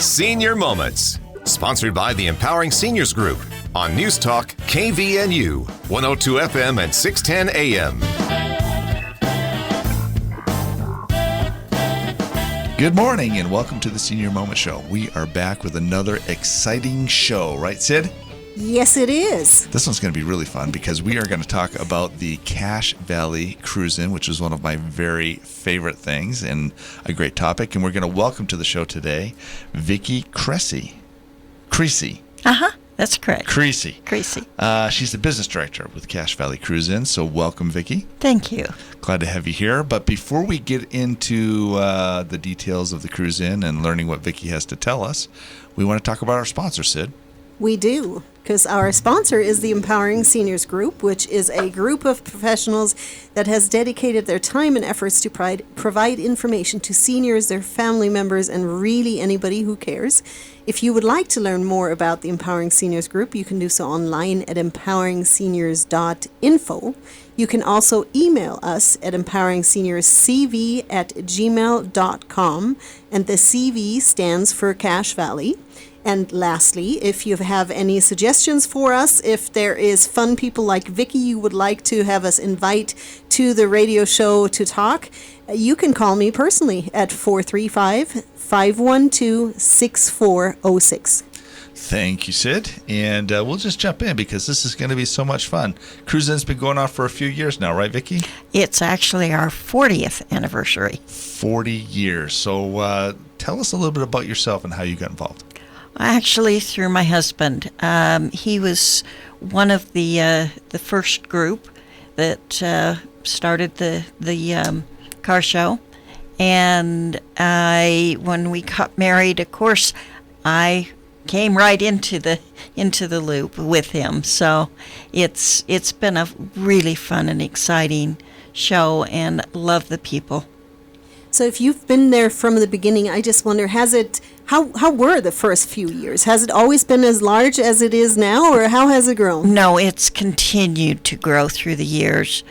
Senior Moments, sponsored by the Empowering Seniors Group on News Talk KVNU, 102 FM and 610 AM. Good morning and welcome to the Senior Moment Show. We are back with another exciting show, right, Sid? Yes, it is. This one's going to be really fun because we are going to talk about the Cache Valley Cruise-In, which is one of my very favorite things and a great topic. And we're going to welcome to the show today Vicki Creasy. That's correct. Creasy. She's the business director with Cache Valley Cruise-In. So welcome, Vicki. Thank you. Glad to have you here. But before we get into the details of the Cruise-In and learning what Vicki has to tell us, we want to talk about our sponsor, Sid. We do, because our sponsor is the Empowering Seniors Group, which is a group of professionals that has dedicated their time and efforts to provide information to seniors, their family members, and really anybody who cares. If you would like to learn more about the Empowering Seniors Group, you can do so online at empoweringseniors.info. You can also email us at empoweringseniorscv@gmail.com, and the CV stands for Cache Valley. And lastly, if you have any suggestions for us, if there is fun people like Vicki you would like to have us invite to the radio show to talk, you can call me personally at 435-512-6406. Thank you, Sid. And we'll just jump in because this is going to be so much fun. Cruise-In's been going on for a few years now, right, Vicki? It's actually our 40th anniversary. 40 years. So tell us a little bit about yourself and how you got involved. Actually, through my husband. He was one of the first group that started the car show. And when we got married, of course, I came right into the loop with him. So it's been a really fun and exciting show, and love the people. So if you've been there from the beginning, I just wonder, how were the first few years? Has it always been as large as it is now, or how has it grown? No, it's continued to grow through the years.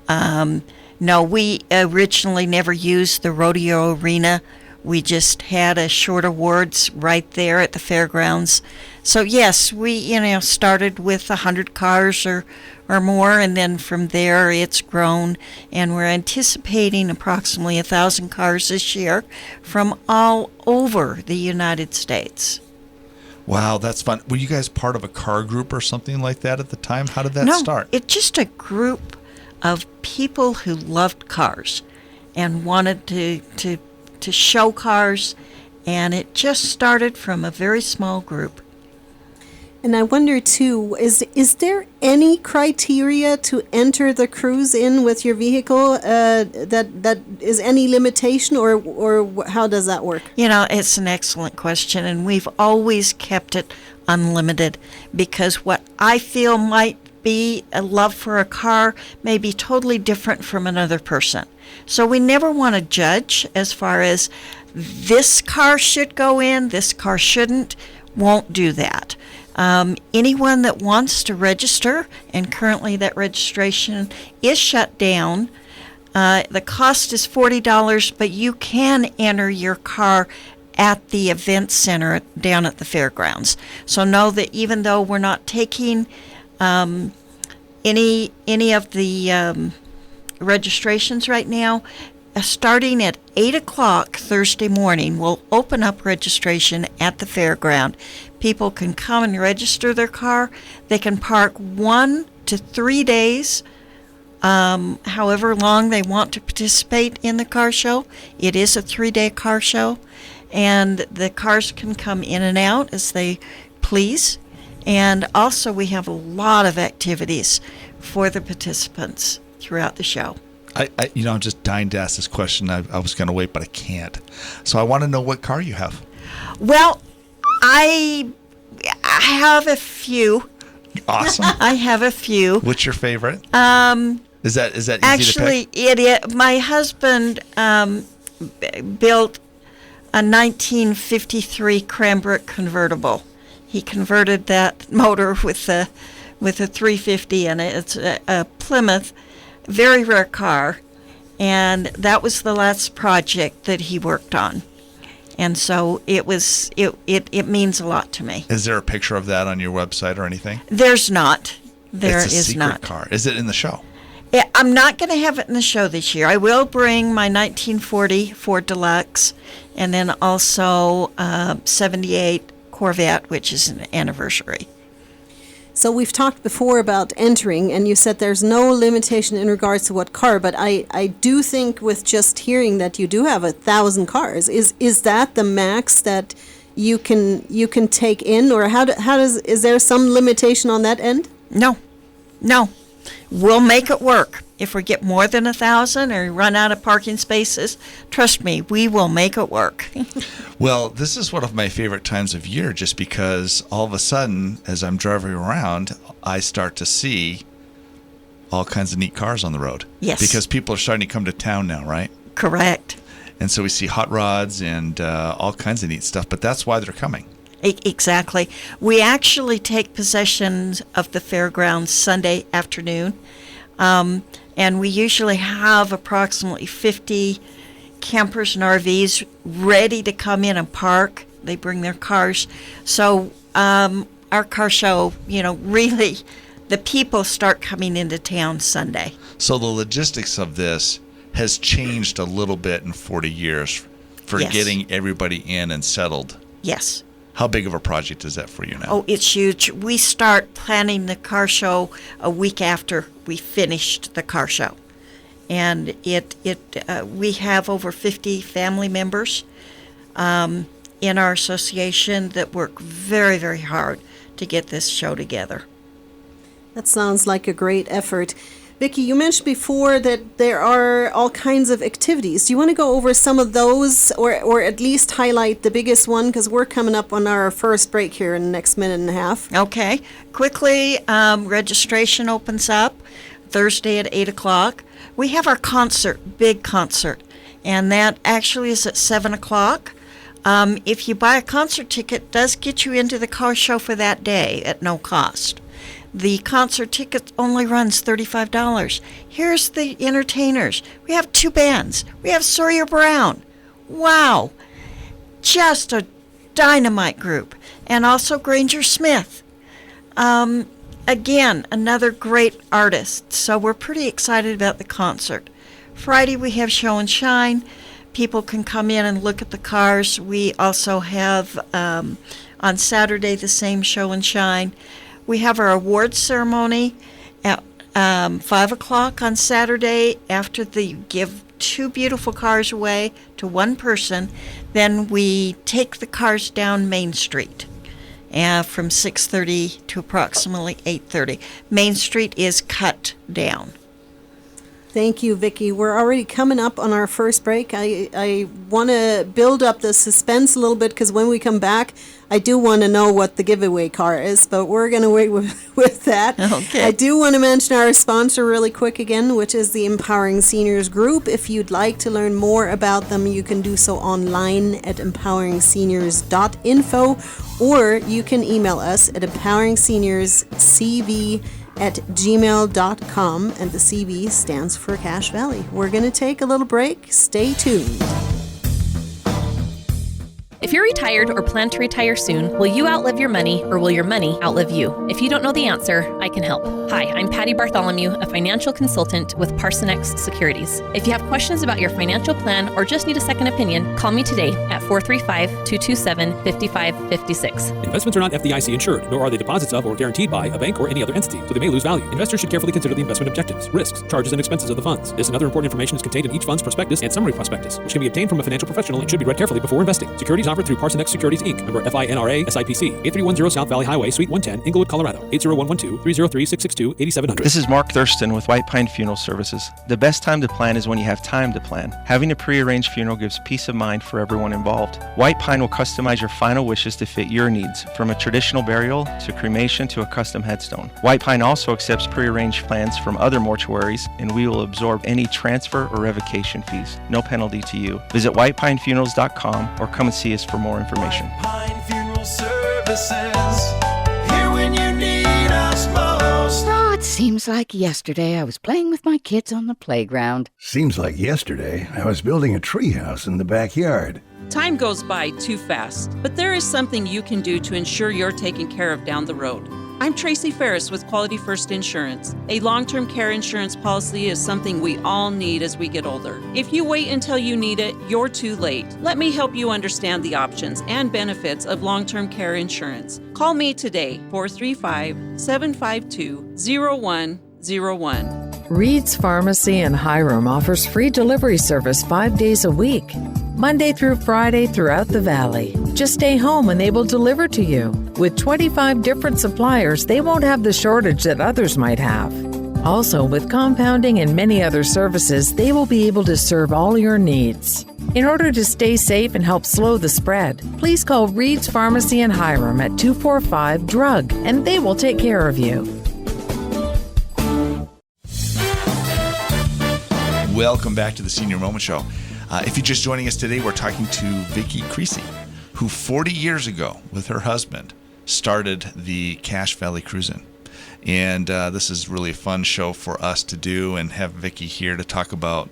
No, we originally never used the rodeo arena. We just had a short awards right there at the fairgrounds. So yes, we started with 100 cars or more, and then from there it's grown, and we're anticipating approximately 1,000 cars this year from all over the United States. Wow, that's fun. Were you guys part of a car group or something like that at the time? How did that start? No, it's just a group of people who loved cars and wanted to show cars, and it just started from a very small group. And I wonder too, is there any criteria to enter the Cruise-In with your vehicle that is any limitation, or how does that work? It's an excellent question, and we've always kept it unlimited, because what I feel might be a love for a car may be totally different from another person. So we never want to judge as far as this car should go in, this car shouldn't. Won't do that. Anyone that wants to register, and currently that registration is shut down, the cost is $40, but you can enter your car at the event center down at the fairgrounds. So know that even though we're not taking any of the registrations right now, starting at 8 o'clock Thursday morning, we'll open up registration at the fairground. People can come and register their car. They can park 1 to 3 days, however long they want to participate in the car show. It is a 3-day car show, and the cars can come in and out as they please. And also we have a lot of activities for the participants throughout the show. I'm just dying to ask this question. I was going to wait, but I can't. So I want to know what car you have. Well, I have a few. Awesome. I have a few. What's your favorite? Is that easy actually, to pick? My husband built a 1953 Cranbrook convertible. He converted that motor with a 350 in it. It's a Plymouth. Very rare car, and that was the last project that he worked on. And so it means a lot to me. Is there a picture of that on your website or anything? There's not. There it's a is secret not. car. Is it in the show? I'm not going to have it in the show this year. I will bring my 1940 Ford Deluxe, and then also 78 Corvette, which is an anniversary. So we've talked before about entering, and you said there's no limitation in regards to what car, but I do think with just hearing that you do have 1,000 cars, is that the max that you can take in, or is there some limitation on that end? No. We'll make it work. If we get more than 1,000 or run out of parking spaces, trust me, we will make it work. Well, this is one of my favorite times of year just because all of a sudden, as I'm driving around, I start to see all kinds of neat cars on the road. Yes. Because people are starting to come to town now, right? Correct. And so we see hot rods and all kinds of neat stuff, but that's why they're coming. Exactly. We actually take possession of the fairgrounds Sunday afternoon, and we usually have approximately 50 campers and RVs ready to come in and park. They bring their cars. So our car show, really, the people start coming into town Sunday. So the logistics of this has changed a little bit in 40 years for Yes. getting everybody in and settled. Yes. How big of a project is that for you now? Oh, it's huge. We start planning the car show a week after we finished the car show. And we have over 50 family members in our association that work very, very hard to get this show together. That sounds like a great effort. Vicki, you mentioned before that there are all kinds of activities. Do you want to go over some of those or at least highlight the biggest one? Because we're coming up on our first break here in the next minute and a half. Okay. Quickly, registration opens up Thursday at 8 o'clock. We have our concert, big concert, and that actually is at 7 o'clock. If you buy a concert ticket, it does get you into the car show for that day at no cost. The concert ticket only runs $35. Here's the entertainers. We have 2 bands. We have Sawyer Brown. Wow. Just a dynamite group. And also Granger Smith. Again, another great artist. So we're pretty excited about the concert. Friday we have Show and Shine. People can come in and look at the cars. We also have on Saturday the same Show and Shine. We have our awards ceremony at 5 o'clock on Saturday after they give 2 beautiful cars away to one person. Then we take the cars down Main Street from 6:30 to approximately 8:30. Main Street is cut down. Thank you, Vicki. We're already coming up on our first break. I want to build up the suspense a little bit because when we come back, I do want to know what the giveaway car is, but we're going to wait with that. Okay. I do want to mention our sponsor really quick again, which is the Empowering Seniors Group. If you'd like to learn more about them, you can do so online at empoweringseniors.info, or you can email us at empoweringseniors.cv@gmail.com, and the CV stands for Cache Valley. We're going to take a little break. Stay tuned. If you're retired or plan to retire soon, will you outlive your money or will your money outlive you? If you don't know the answer, I can help. Hi, I'm Patty Bartholomew, a financial consultant with Parsonex Securities. If you have questions about your financial plan or just need a second opinion, call me today at 435-227-5556. Investments are not FDIC insured, nor are they deposits of or guaranteed by a bank or any other entity, so they may lose value. Investors should carefully consider the investment objectives, risks, charges, and expenses of the funds. This and other important information is contained in each fund's prospectus and summary prospectus, which can be obtained from a financial professional and should be read carefully before investing. Securities offered through Parsonex Securities, Inc., member FINRA, SIPC, 8310 South Valley Highway, Suite 110, Inglewood, Colorado, 80112-303-662-8700. This is Mark Thurston with White Pine Funeral Services. The best time to plan is when you have time to plan. Having a pre-arranged funeral gives peace of mind for everyone involved. White Pine will customize your final wishes to fit your needs, from a traditional burial to cremation to a custom headstone. White Pine also accepts pre-arranged plans from other mortuaries, and we will absorb any transfer or revocation fees. No penalty to you. Visit whitepinefunerals.com or come and see us for more information. Pine Funeral Services, here when you need us most. Oh, it's Seems like yesterday I was playing with my kids on the playground. Seems like yesterday I was building a treehouse in the backyard. Time goes by too fast, but there is something you can do to ensure you're taken care of down the road. I'm Tracy Ferris with Quality First Insurance. A long-term care insurance policy is something we all need as we get older. If you wait until you need it, you're too late. Let me help you understand the options and benefits of long-term care insurance. Call me today, 435-752-0101. Reed's Pharmacy in Hiram offers free delivery service 5 days a week, Monday through Friday throughout the valley. Just stay home and they will deliver to you. With 25 different suppliers, they won't have the shortage that others might have. Also, with compounding and many other services, they will be able to serve all your needs. In order to stay safe and help slow the spread, please call Reed's Pharmacy in Hiram at 245-DRUG and they will take care of you. Welcome back to the Senior Moment Show. If you're just joining us today, we're talking to Vicki Creasy, who 40 years ago, with her husband, started the Cache Valley Cruisin'. And this is really a fun show for us to do and have Vicki here to talk about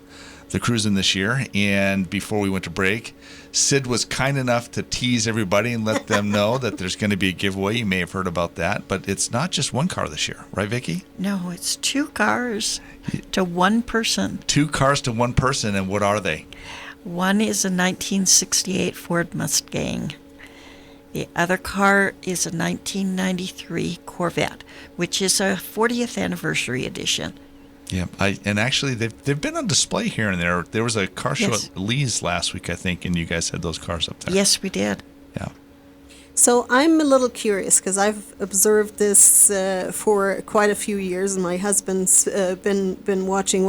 the cruising this year. And before we went to break, Sid was kind enough to tease everybody and let them know that there's going to be a giveaway. You may have heard about that, but it's not just one car this year, right, Vicki? No, it's 2 cars to one person. 2 cars to one person, and what are they? One is a 1968 Ford Mustang. The other car is a 1993 Corvette, which is a 40th anniversary edition. Yeah, and actually they've been on display here and there. There was a car show Yes. at Lee's last week, I think, and you guys had those cars up there. Yes, we did. Yeah. So I'm a little curious because I've observed this for quite a few years, and my husband's been watching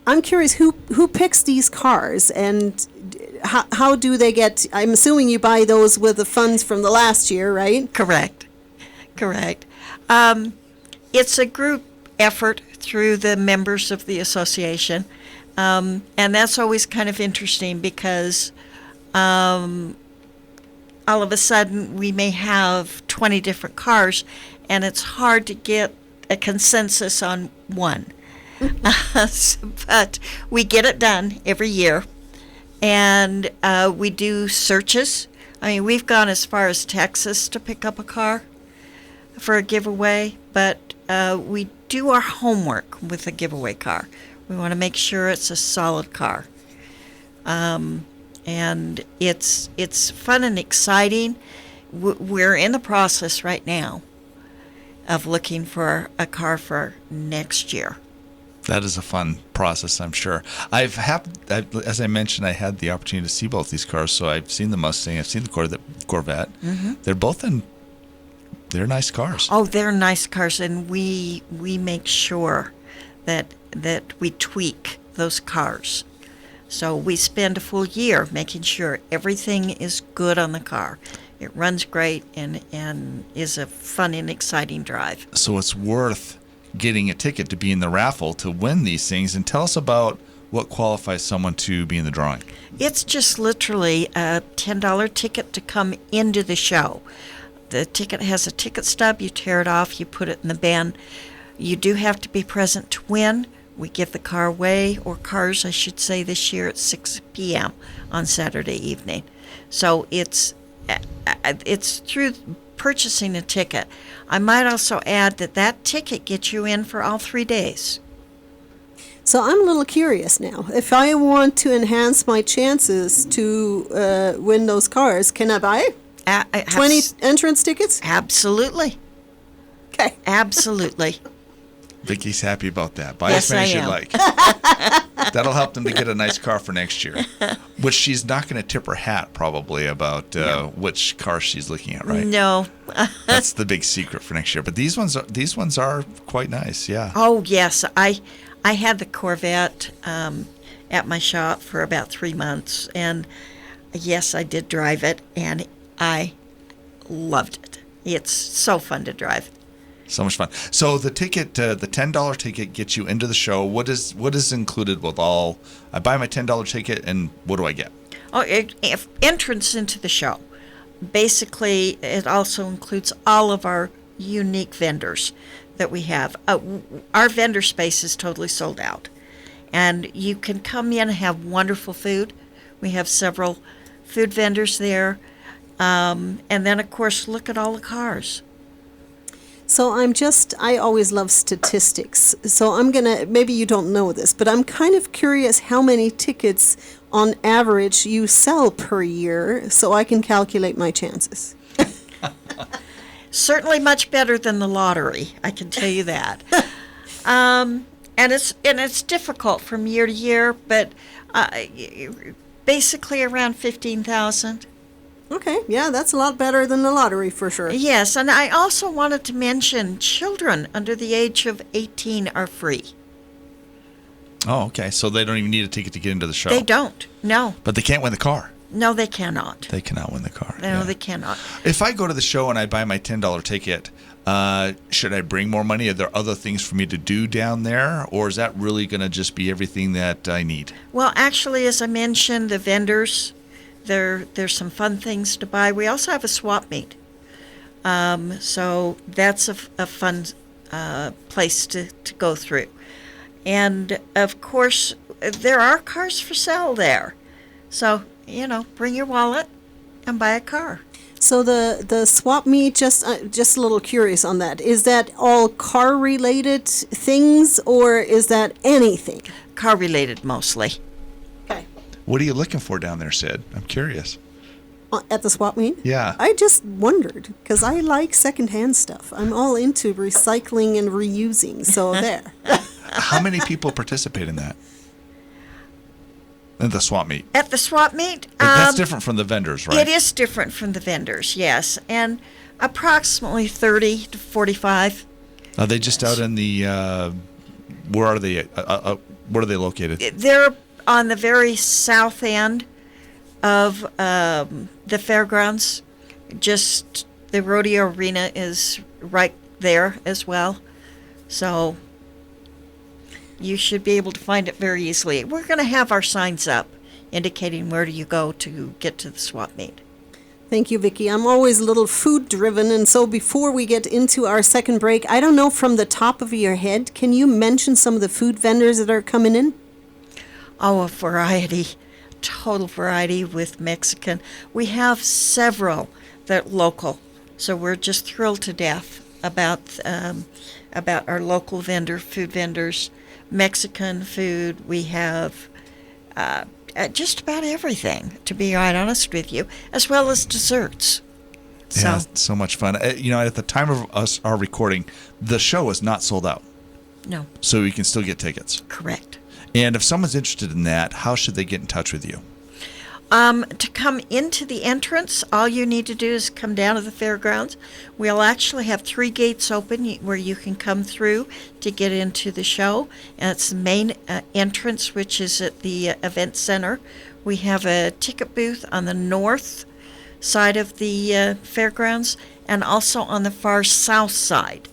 I'm curious who picks these cars and how do they get? I'm assuming you buy those with the funds from the last year, right? Correct. It's a group effort through the members of the association, and that's always kind of interesting because all of a sudden we may have 20 different cars, and it's hard to get a consensus on one. But we get it done every year, and we do searches. I mean, we've gone as far as Texas to pick up a car for a giveaway, but we do our homework with a giveaway car. We want to make sure it's a solid car. And it's fun and exciting. We're in the process right now of looking for a car for next year. That is a fun process, I'm sure. As I mentioned, I had the opportunity to see both these cars. So I've seen the Mustang, I've seen the Corvette. Mm-hmm. They're nice cars. Oh, they're nice cars, and we make sure that we tweak those cars. So we spend a full year making sure everything is good on the car. It runs great and is a fun and exciting drive. So it's worth getting a ticket to be in the raffle to win these things. And tell us about what qualifies someone to be in the drawing. It's just literally a $10 ticket to come into the show. The ticket has a ticket stub. You tear it off, you put it in the bin. You do have to be present to win. We give the car away, or cars, I should say, this year at 6 p.m. on Saturday evening. So it's through purchasing a ticket. I might also add that ticket gets you in for all 3 days. So I'm a little curious now. If I want to enhance my chances to win those cars, can I buy 20 entrance tickets? Absolutely. Okay. Absolutely. Vicki's happy about that. Buy Yes, as many as I you'd am. like. That'll help them to get a nice car for next year. Which she's not going to tip her hat probably about which car she's looking at, right? No. That's the big secret for next year. But these ones are quite nice, yeah. Oh, yes. I had the Corvette at my shop for about 3 months, and yes, I did drive it, and I loved it. It's so fun to drive. So much fun. So the ticket, the $10 ticket gets you into the show. What is included with all? I buy my $10 ticket, and what do I get? Oh, entrance into the show. Basically, it also includes all of our unique vendors that we have. Our vendor space is totally sold out. And you can come in and have wonderful food. We have several food vendors there. And then, of course, look at all the cars. So I always love statistics. So maybe you don't know this, but I'm kind of curious how many tickets on average you sell per year so I can calculate my chances. Certainly much better than the lottery, I can tell you that. And it's difficult from year to year, but basically around 15,000. Okay, yeah, that's a lot better than the lottery for sure. Yes, and I also wanted to mention children under the age of 18 are free. Oh, okay. So they don't even need a ticket to get into the show. They don't, no. But they can't win the car. No, they cannot. They cannot win the car. No, they cannot. If I go to the show and I buy my $10 ticket, should I bring more money? Are there other things for me to do down there? Or is that really going to just be everything that I need? Well, actually, as I mentioned, the vendors, there's some fun things to buy. We also have a swap meet. So that's a fun place to go through. And, of course, there are cars for sale there. So, bring your wallet and buy a car. So the swap meet, just a little curious on that. Is that all car-related things, or is that anything? Car-related mostly. Okay. What are you looking for down there, Sid? I'm curious. At the swap meet? Yeah. I just wondered, because I like secondhand stuff. I'm all into recycling and reusing, so there. How many people participate in that? At the swap meet? At the swap meet? That's different from the vendors, right? It is different from the vendors, yes. And approximately 30 to 45. Are they just out in the, where are they located? They're on the very south end of the fairgrounds. Just the rodeo arena is right there as well. So you should be able to find it very easily. We're going to have our signs up indicating where do you go to get to the swap meet. Thank you, Vicki. I'm always a little food driven, and so before we get into our second break, I don't know, from the top of your head, can you mention some of the food vendors that are coming in? Oh, a variety, total variety with Mexican. We have several that are local, so we're just thrilled to death about our local food vendors. Mexican food, we have just about everything, to be right honest with you, as well as desserts. Yeah, so much fun. At the time of our recording, the show is not sold out. No. So you can still get tickets. Correct. And if someone's interested in that, how should they get in touch with you? To come into the entrance, all you need to do is come down to the fairgrounds. We'll actually have 3 gates open where you can come through to get into the show. And it's the main entrance, which is at the event center. We have a ticket booth on the north side of the fairgrounds, and also on the far south side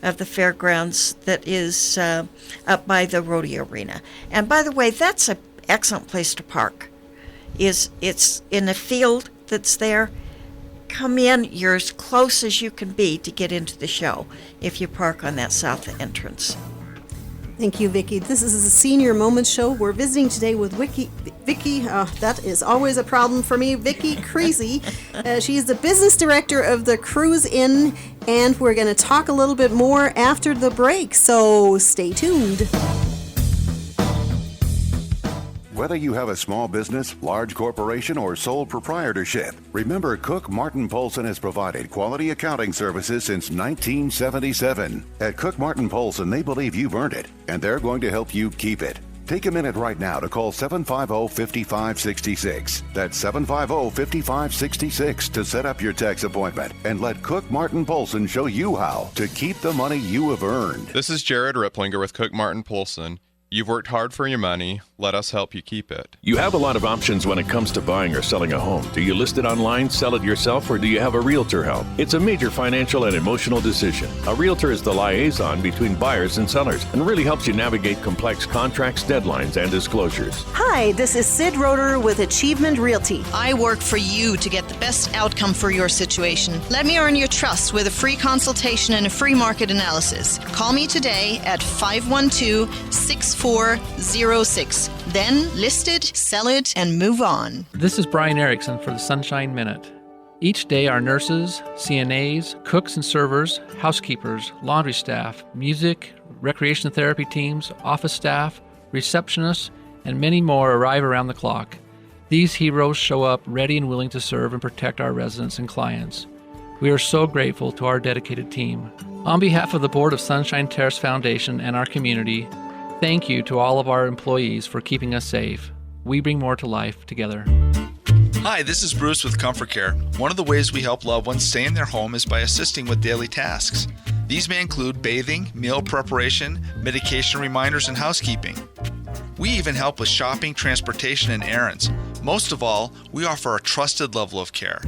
of the fairgrounds that is up by the rodeo arena. And by the way, that's an excellent place to park. It's in a field that's there. Come in, you're as close as you can be to get into the show if you park on that south entrance. Thank you, Vicki. This is the Senior Moments Show. We're visiting today with Vicki. That is always a problem for me. Vicki Creasy. She is the business director of the Cruise Inn, and we're going to talk a little bit more after the break. So stay tuned. Whether you have a small business, large corporation, or sole proprietorship, remember Cook Martin Polson has provided quality accounting services since 1977. At Cook Martin Polson, they believe you've earned it, and they're going to help you keep it. Take a minute right now to call 750-5566. That's 750-5566 to set up your tax appointment and let Cook Martin Polson show you how to keep the money you have earned. This is Jared Ripplinger with Cook Martin Polson. You've worked hard for your money. let us help you keep it. You have a lot of options when it comes to buying or selling a home. Do you list it online, sell it yourself, or do you have a realtor help? It's a major financial and emotional decision. A realtor is the liaison between buyers and sellers and really helps you navigate complex contracts, deadlines, and disclosures. Hi, this is Sid Roeder with Achievement Realty. I work for you to get the best outcome for your situation. Let me earn your trust with a free consultation and a free market analysis. Call me today at 512-6406. Then list it, sell it, and move on. This is Brian Erickson for the Sunshine Minute. Each day, our nurses, CNAs, cooks and servers, housekeepers, laundry staff, music, recreation therapy teams, office staff, receptionists, and many more arrive around the clock. These heroes show up ready and willing to serve and protect our residents and clients. We are so grateful to our dedicated team. On behalf of the Board of Sunshine Terrace Foundation and our community, thank you to all of our employees for keeping us safe. We bring more to life together. Hi, this is Bruce with Comfort Care. One of the ways we help loved ones stay in their home is by assisting with daily tasks. These may include bathing, meal preparation, medication reminders, and housekeeping. We even help with shopping, transportation, and errands. Most of all, we offer a trusted level of care.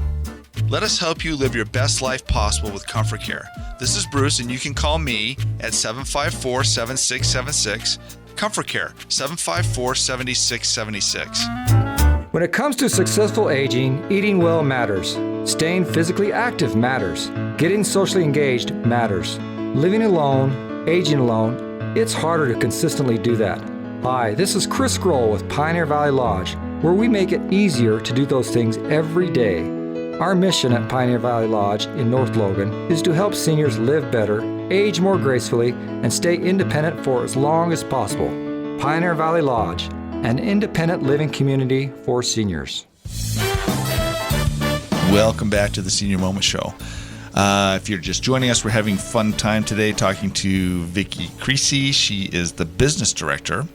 Let us help you live your best life possible with Comfort Care. This is Bruce, and you can call me at 754-7676. Comfort Care, 754-7676. When it comes to successful aging, eating well matters. Staying physically active matters. Getting socially engaged matters. Living alone, aging alone, it's harder to consistently do that. Hi, this is Chris Grohl with Pioneer Valley Lodge, where we make it easier to do those things every day. Our mission at Pioneer Valley Lodge in North Logan is to help seniors live better, age more gracefully, and stay independent for as long as possible. Pioneer Valley Lodge, an independent living community for seniors. Welcome back to the Senior Moment Show. If you're just joining us, we're having a fun time today talking to Vicki Creasy. She is the business director.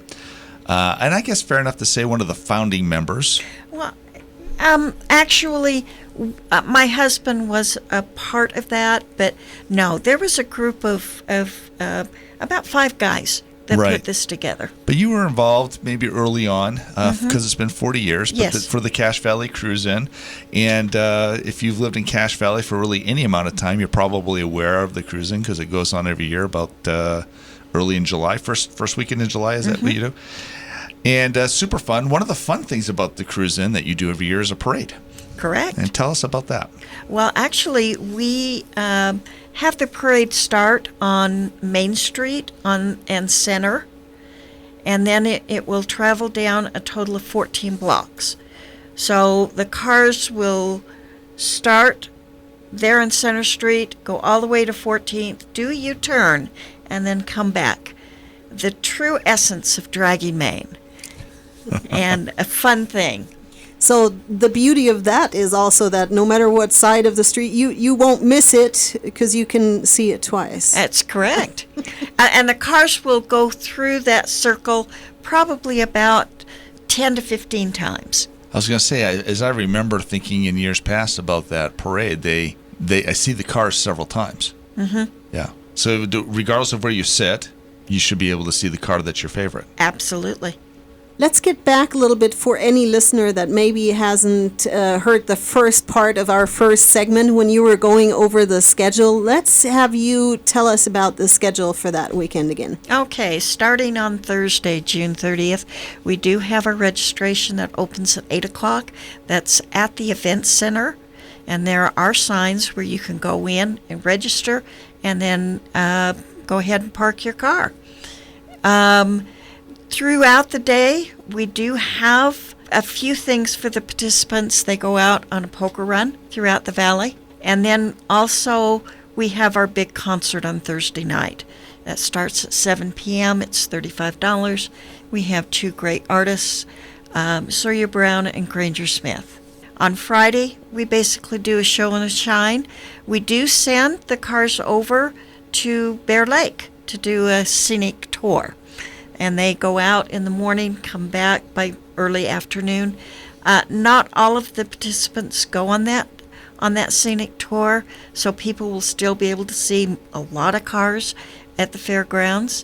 And I guess fair enough to say one of the founding members. Well, actually, my husband was a part of that, but no, there was a group of about 5 guys that put this together. But you were involved maybe early on, because it's been 40 years, but Yes. for the Cache Valley Cruise-In. And if you've lived in Cache Valley for really any amount of time, you're probably aware of the Cruise-In because it goes on every year about early in July, first weekend in July. Is that what you do? And super fun. One of the fun things about the Cruise-In that you do every year is a parade. Correct. And tell us about that. Well, actually, we have the parade start on Main Street and Center, and then it will travel down a total of 14 blocks. So the cars will start there on Center Street, go all the way to 14th, do a U-turn, and then come back. The true essence of dragging Maine, and a fun thing. So the beauty of that is also that no matter what side of the street, you won't miss it because you can see it twice. That's correct. And the cars will go through that circle probably about 10 to 15 times. I was going to say, as I remember thinking in years past about that parade, I see the cars several times. Mm-hmm. Yeah. So regardless of where you sit, you should be able to see the car that's your favorite. Absolutely. Let's get back a little bit for any listener that maybe hasn't heard the first part of our first segment when you were going over the schedule. Let's have you tell us about the schedule for that weekend again. Okay, starting on Thursday, June 30th, we do have a registration that opens at 8 o'clock. That's at the Event Center, and there are signs where you can go in and register and then go ahead and park your car. Throughout the day, we do have a few things for the participants. They go out on a poker run throughout the valley. And then also we have our big concert on Thursday night. That starts at 7 p.m. It's $35. We have 2 great artists, Sawyer Brown and Granger Smith. On Friday, we basically do a show and a shine. We do send the cars over to Bear Lake to do a scenic tour. And they go out in the morning, come back by early afternoon. Not all of the participants go on that scenic tour, so people will still be able to see a lot of cars at the fairgrounds.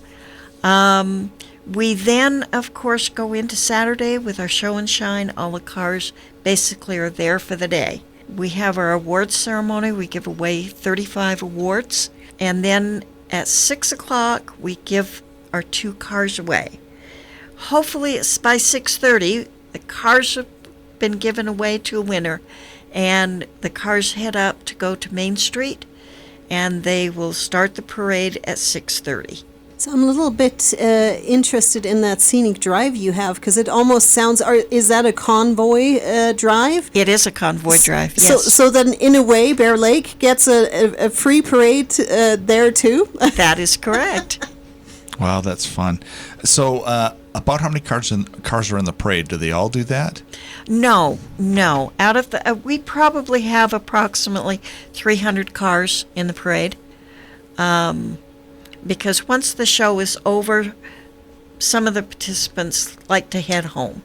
We then, of course, go into Saturday with our show and shine. All the cars basically are there for the day. We have our awards ceremony. We give away 35 awards. And then at 6 o'clock, we give our 2 cars away. Hopefully it's by 6:30, the cars have been given away to a winner, and the cars head up to go to Main Street, and they will start the parade at 6:30. So I'm a little bit interested in that scenic drive you have, because it almost sounds, is that a convoy drive? It is a convoy drive, yes. So then, in a way, Bear Lake gets a free parade there too? That is correct. Wow, that's fun. So about how many cars are in the parade? Do they all do that? No. Out of the, we probably have approximately 300 cars in the parade. Because once the show is over, some of the participants like to head home.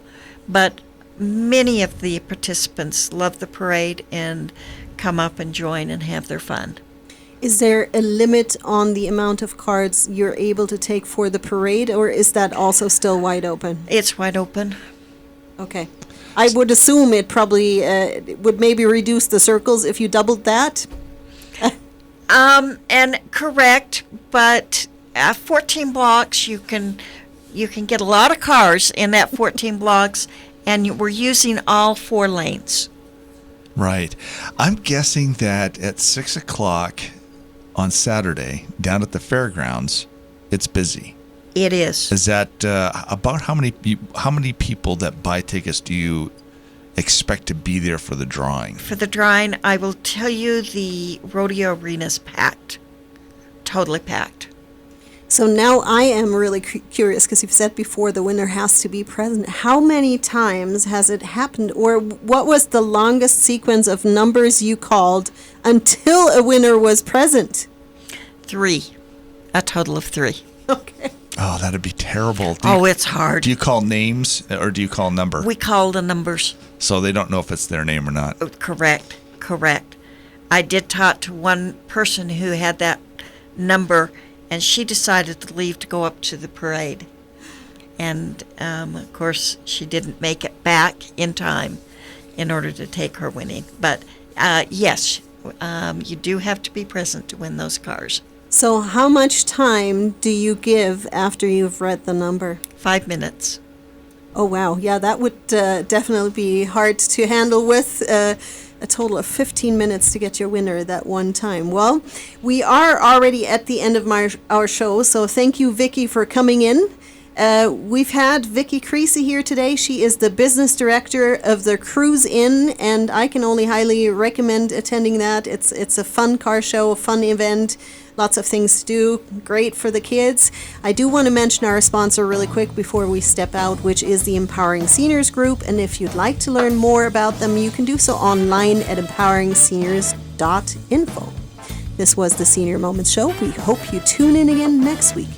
But many of the participants love the parade and come up and join and have their fun. Is there a limit on the amount of cards you're able to take for the parade, or is that also still wide open? It's wide open. Okay. I would assume it probably would maybe reduce the circles if you doubled that. And correct, but 14 blocks, you can get a lot of cars in that 14 blocks, and we're using all 4 lanes. Right. I'm guessing that at 6 o'clock on Saturday, down at the fairgrounds, it's busy. It is. Is that about how many people that buy tickets do you expect to be there for the drawing? For the drawing, I will tell you the rodeo arena's packed. Totally packed. So now I am really curious, because you've said before the winner has to be present. How many times has it happened, or what was the longest sequence of numbers you called until a winner was present? 3. A total of 3. Okay. Oh, that'd be terrible. It's hard. Do you call names or do you call number? We call the numbers. So they don't know if it's their name or not. Correct. I did talk to one person who had that number, and she decided to leave to go up to the parade. And, of course, she didn't make it back in time in order to take her winning. But, yes, you do have to be present to win those cars. So how much time do you give after you've read the number? 5 minutes. Oh, wow. Yeah, that would definitely be hard to handle with a total of 15 minutes to get your winner at that one time. Well, we are already at the end of our show, so thank you, Vicki, for coming in. We've had Vicki Creasy here today. She is the business director of the Cruise Inn, and I can only highly recommend attending that. It's a fun car show, a fun event, lots of things to do, great for the kids. I do want to mention our sponsor really quick before we step out, which is the Empowering Seniors Group, and if you'd like to learn more about them, you can do so online at empoweringseniors.info. This was the Senior Moments Show. We hope you tune in again next week.